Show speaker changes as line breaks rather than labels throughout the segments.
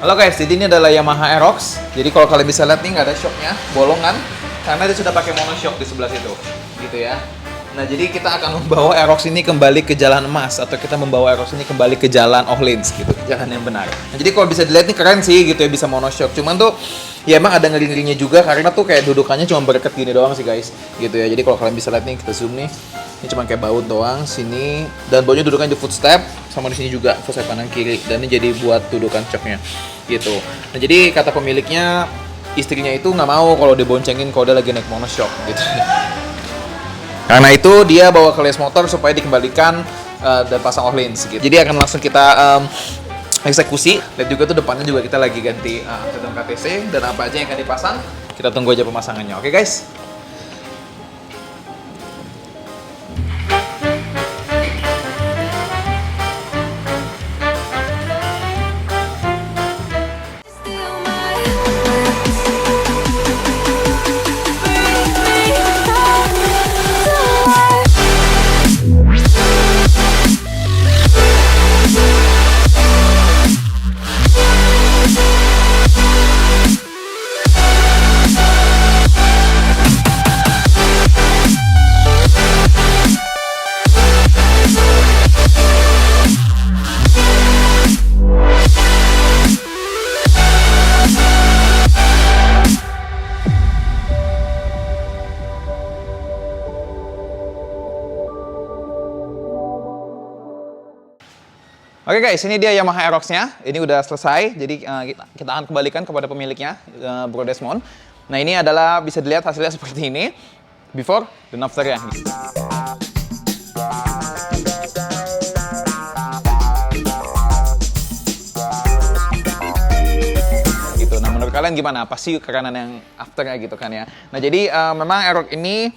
Halo guys, jadi ini adalah Yamaha Aerox. Jadi kalau kalian bisa lihat nih nggak ada shocknya, bolongan, karena dia sudah pakai monoshock di sebelah situ, gitu ya. Nah jadi kita akan membawa Aerox ini kembali ke jalan emas, atau kita membawa Aerox ini kembali ke jalan Öhlins, gitu, jalan yang benar. Nah jadi kalau bisa dilihat nih keren sih, gitu ya, bisa monoshock. Cuman tuh ya emang ada ngeri-ngerinya juga, karena tuh kayak dudukannya cuma bereket gini doang sih guys, gitu ya. Jadi kalau kalian bisa lihat nih, kita zoom nih. Ini cuma kayak baut doang sini, dan bautnya dudukannya di footstep, sama di sini juga footstep kanan kiri, dan ini jadi buat dudukan shocknya gitu. Nah jadi kata pemiliknya, istrinya itu nggak mau kalau diboncengin kalau dia lagi naik monoshock gitu. Karena itu dia bawa ke les motor supaya dikembalikan dan pasang Öhlins gitu. Jadi akan langsung kita eksekusi. Lihat juga tuh depannya juga kita lagi ganti sistem KTC, dan apa aja yang akan dipasang kita tunggu aja pemasangannya. Oke guys. Oke guys, ini dia Yamaha Aerox-nya. Ini udah selesai, jadi kita akan kembalikan kepada pemiliknya, Bro Desmond. Nah ini adalah, bisa dilihat hasilnya seperti ini, before dan after-nya. Gitu. Nah menurut kalian gimana? Pasti kerenan yang after-nya gitu kan ya. Nah jadi memang Aerox ini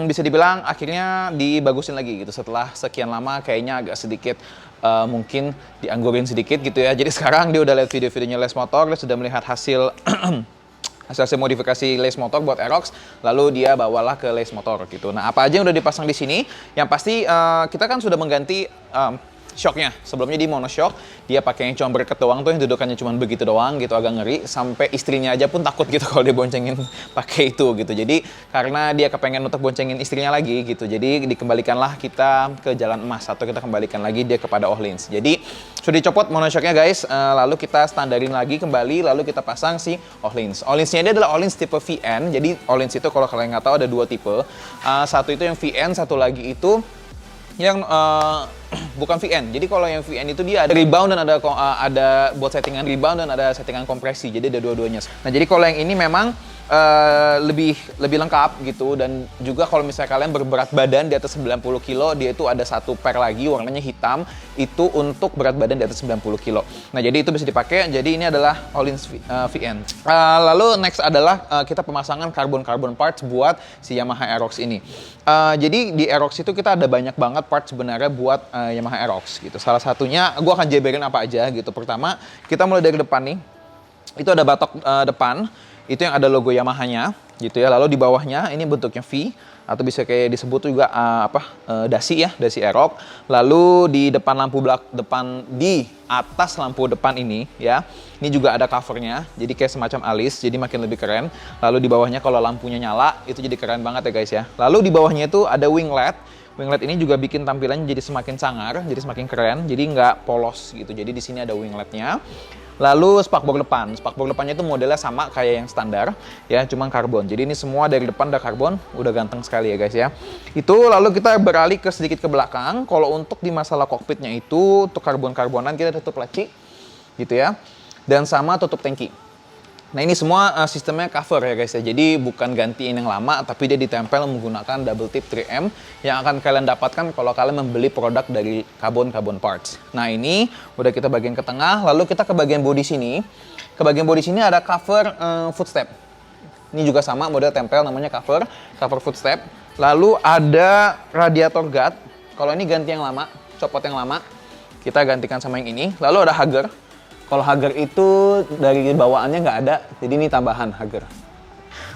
bisa dibilang akhirnya dibagusin lagi gitu. Setelah sekian lama kayaknya agak sedikit mungkin dianggurin sedikit gitu ya. Jadi sekarang dia udah lihat video-videonya les motor, dia sudah melihat hasil hasil modifikasi les motor buat Aerox, lalu dia bawalah ke les motor gitu. Nah apa aja yang udah dipasang di sini? Yang pasti kita kan sudah mengganti shocknya. Sebelumnya di monoshock, dia pakai yang cuma bereket doang tuh, yang dudukannya cuma begitu doang gitu, agak ngeri. Sampai istrinya aja pun takut gitu kalau dia boncengin pakai itu gitu. Jadi karena dia kepengen untuk boncengin istrinya lagi gitu, jadi dikembalikanlah kita ke jalan emas, atau kita kembalikan lagi dia kepada Öhlins. Jadi sudah dicopot monoshocknya guys, lalu kita standarin lagi kembali, lalu kita pasang si Öhlins. Öhlinsnya dia adalah Öhlins tipe VN. Jadi Öhlins itu kalau kalian nggak tahu ada dua tipe. Satu itu yang VN, satu lagi itu yang bukan VN. Jadi kalau yang VN itu dia ada rebound dan ada buat settingan rebound dan ada settingan kompresi. Jadi ada dua-duanya. Nah, jadi kalau yang ini memang lebih lengkap gitu, dan juga kalau misalnya kalian berberat badan di atas 90 kilo, dia itu ada satu pair lagi warnanya hitam, itu untuk berat badan di atas 90 kilo. Nah, jadi itu bisa dipakai. Jadi ini adalah Öhlins VN. Lalu next adalah kita pemasangan carbon parts buat si Yamaha Aerox ini. Jadi di Aerox itu kita ada banyak banget parts sebenarnya buat Yamaha Aerox gitu. Salah satunya gue akan jabarin apa aja gitu. Pertama, kita mulai dari depan nih. Itu ada batok depan, itu yang ada logo Yamaha-nya gitu ya. Lalu di bawahnya ini bentuknya V, atau bisa kayak disebut juga dasi ya, dasi Aerox. Lalu di depan di atas lampu depan ini ya, ini juga ada covernya, jadi kayak semacam alis, jadi makin lebih keren. Lalu di bawahnya kalau lampunya nyala itu jadi keren banget ya guys ya. Lalu di bawahnya itu ada winglet. Winglet ini juga bikin tampilannya jadi semakin sangar, jadi semakin keren, jadi nggak polos gitu. Jadi di sini ada wingletnya. Lalu spakbor depannya itu modelnya sama kayak yang standar ya, cuman karbon. Jadi ini semua dari depan udah karbon, udah ganteng sekali ya guys ya. Itu lalu kita beralih ke sedikit ke belakang. Kalau untuk di masalah kokpitnya itu untuk karbon-karbonan kita tutup leci gitu ya, dan sama tutup tangki. Nah ini semua sistemnya cover ya guys ya. Jadi bukan gantiin yang lama, tapi dia ditempel menggunakan double tip 3M yang akan kalian dapatkan kalau kalian membeli produk dari carbon parts. Nah ini udah kita bagian ke tengah, lalu kita ke bagian bodi sini. Ke bagian bodi sini ada cover footstep. Ini juga sama model tempel, namanya cover footstep. Lalu ada radiator guard. Kalau ini ganti yang lama, copot yang lama, kita gantikan sama yang ini. Lalu ada hugger. Kalau hugger itu dari bawaannya nggak ada, jadi ini tambahan hugger.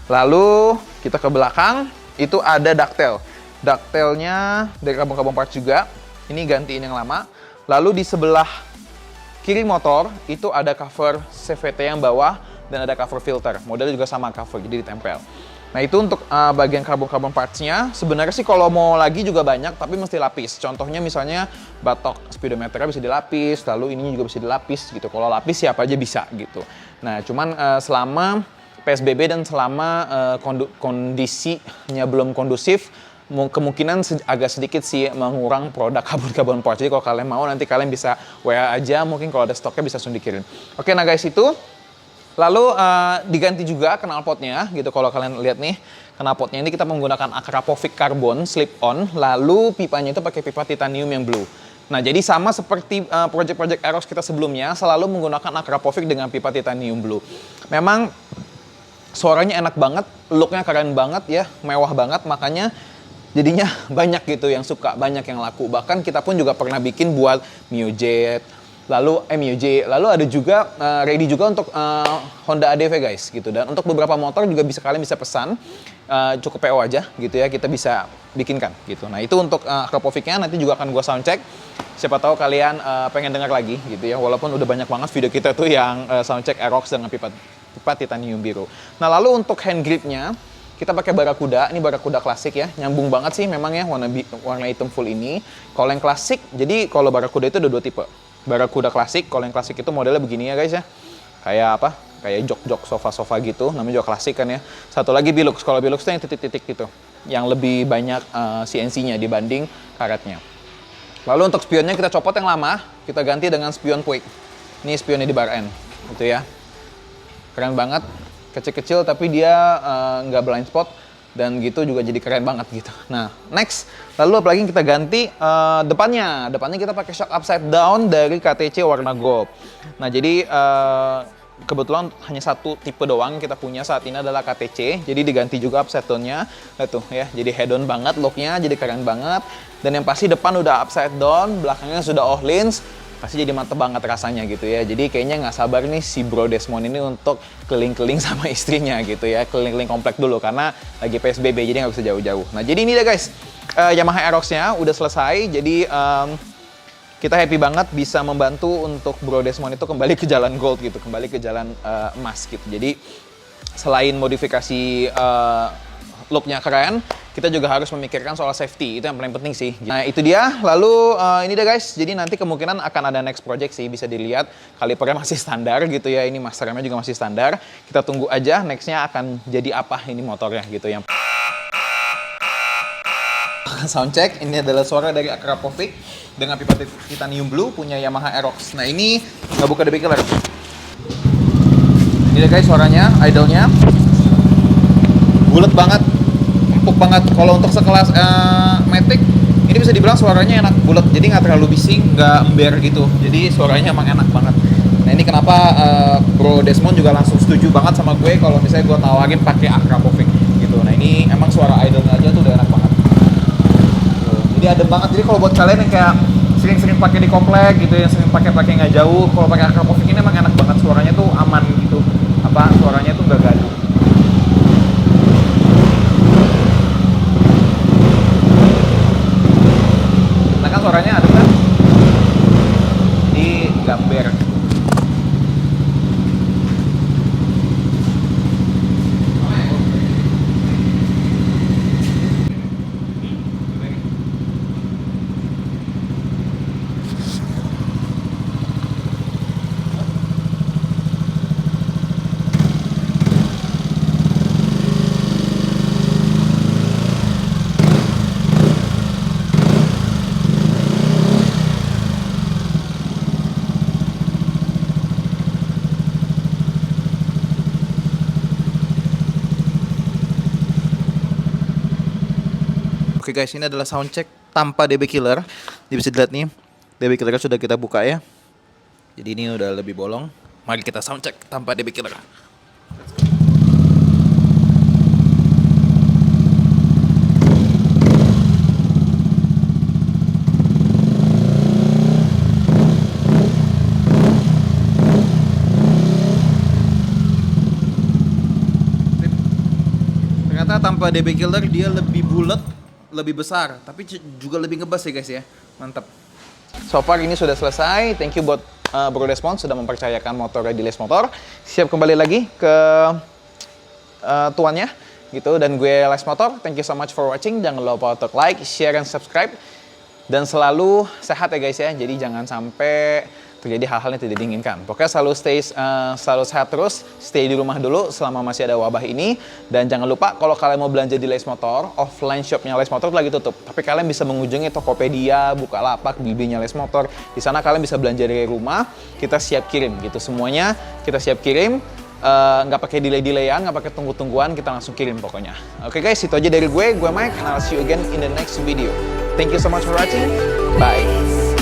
Lalu kita ke belakang, itu ada ducktail. Ducktailnya dari karbon parts juga, ini gantiin yang lama. Lalu di sebelah kiri motor itu ada cover CVT yang bawah dan ada cover filter. Modelnya juga sama cover, jadi ditempel. Nah itu untuk bagian karbon parts-nya. Sebenarnya sih kalau mau lagi juga banyak, tapi mesti lapis. Contohnya misalnya batok speedometernya bisa dilapis, lalu ini juga bisa dilapis gitu. Kalau lapis siapa aja bisa gitu. Nah cuman selama PSBB dan selama kondisinya belum kondusif, kemungkinan agak sedikit sih mengurang produk karbon parts. Jadi kalau kalian mau nanti kalian bisa WA aja, mungkin kalau ada stoknya bisa langsung dikirim. Oke, nah guys itu. Lalu diganti juga knalpotnya gitu. Kalau kalian lihat nih, knalpotnya ini kita menggunakan Akrapovic Carbon slip-on, lalu pipanya itu pakai pipa titanium yang blue. Nah, jadi sama seperti project-project Aerox kita sebelumnya, selalu menggunakan Akrapovic dengan pipa titanium blue. Memang suaranya enak banget, looknya keren banget ya, mewah banget, makanya jadinya banyak gitu yang suka, banyak yang laku. Bahkan kita pun juga pernah bikin buat Mio Jet, lalu MUJ, lalu ada juga ready juga untuk Honda ADV guys gitu. Dan untuk beberapa motor juga kalian bisa pesan, cukup PO aja gitu ya, kita bisa bikinkan gitu. Nah itu untuk Akrapovic-nya nanti juga akan gua soundcheck. Siapa tahu kalian pengen dengar lagi gitu ya, walaupun udah banyak banget video kita tuh yang soundcheck Aerox dengan pipa titanium biru. Nah lalu untuk hand gripnya kita pakai Barakuda, ini Barakuda klasik ya, nyambung banget sih memang ya warna hitam full ini. Kalau yang klasik, jadi kalau Barakuda itu ada dua tipe. Barakuda klasik, kalau yang klasik itu modelnya begini ya guys ya. Kayak apa? Kayak jok-jok sofa-sofa gitu, namanya juga klasik kan ya. Satu lagi Bilux, kalau Bilux itu yang titik-titik gitu. Yang lebih banyak CNC-nya dibanding karetnya. Lalu untuk spionnya kita copot yang lama, kita ganti dengan spion Puig. Ini spionnya di bar end, gitu ya. Keren banget, kecil-kecil tapi dia nggak blind spot. Dan gitu juga jadi keren banget gitu. Nah, next. Lalu apalagi yang kita ganti depannya. Depannya kita pakai shock upside down dari KTC warna gold. Nah, jadi kebetulan hanya satu tipe doang kita punya saat ini adalah KTC. Jadi diganti juga upside down-nya. Lihat tuh ya, jadi head on banget look-nya, jadi keren banget. Dan yang pasti depan udah upside down, belakangnya sudah Öhlins. Pasti jadi mantep banget rasanya gitu ya. Jadi kayaknya nggak sabar nih si Bro Desmond ini untuk keliling-keliling sama istrinya gitu ya. Keliling-keliling komplek dulu karena lagi PSBB jadi nggak bisa jauh-jauh. Nah jadi ini deh guys, Yamaha Aerox-nya udah selesai. Jadi kita happy banget bisa membantu untuk Bro Desmond itu kembali ke jalan gold gitu. Kembali ke jalan emas gitu. Jadi selain modifikasi look-nya keren, kita juga harus memikirkan soal safety, itu yang paling penting sih. Nah itu dia, lalu ini deh guys, jadi nanti kemungkinan akan ada next project sih, bisa dilihat kalipernya masih standar gitu ya, ini master remnya juga masih standar. Kita tunggu aja nextnya akan jadi apa ini motornya gitu ya. Soundcheck, ini adalah suara dari Akrapovic dengan pipa titanium blue punya Yamaha Aerox. Nah ini nggak buka DB killer. Ini deh guys suaranya, idle-nya. Bulet banget, empuk banget. Kalau untuk sekelas Matic, ini bisa dibilang suaranya enak, bulet. Jadi nggak terlalu bising, nggak ember gitu. Jadi suaranya emang enak banget. Nah ini kenapa Bro Desmond juga langsung setuju banget sama gue kalau misalnya gue tawarin pakai Akrapovic gitu. Nah ini emang suara idle-nya aja tuh udah enak banget. Tuh. Jadi adem banget. Jadi kalau buat kalian yang kayak sering-sering pakai di komplek gitu, yang sering pakai nggak jauh, kalau pakai Akrapovic ini emang enak banget. Suaranya tuh aman gitu. Suaranya tuh nggak gaduh. Suaranya ada kan di gambar. Oke guys, ini adalah soundcheck tanpa DB killer. Jadi bisa dilihat nih, DB killer sudah kita buka ya. Jadi ini udah lebih bolong. Mari kita soundcheck tanpa DB killer. Ternyata tanpa DB killer dia lebih bulat, lebih besar, tapi juga lebih ngebas ya guys ya. Mantap. So far ini sudah selesai. Thank you buat Bro Desmond sudah mempercayakan motornya di Les Motor. Siap kembali lagi ke tuannya gitu. Dan gue Les Motor, thank you so much for watching. Jangan lupa untuk like, share, dan subscribe. Dan selalu sehat ya guys ya. Jadi jangan sampai terjadi hal-hal yang tidak diinginkan. Pokoknya selalu sehat terus, stay di rumah dulu selama masih ada wabah ini. Dan jangan lupa kalau kalian mau belanja di Les Motor, offline shopnya Les Motor lagi tutup. Tapi kalian bisa mengunjungi Tokopedia, Bukalapak, Bibinya Les Motor. Di sana kalian bisa belanja dari rumah, kita siap kirim gitu. Semuanya kita siap kirim, nggak pakai delay-delayan, nggak pakai tunggu-tungguan, kita langsung kirim pokoknya. Oke guys, itu aja dari gue Mike, and I'll see you again in the next video. Thank you so much for watching, bye.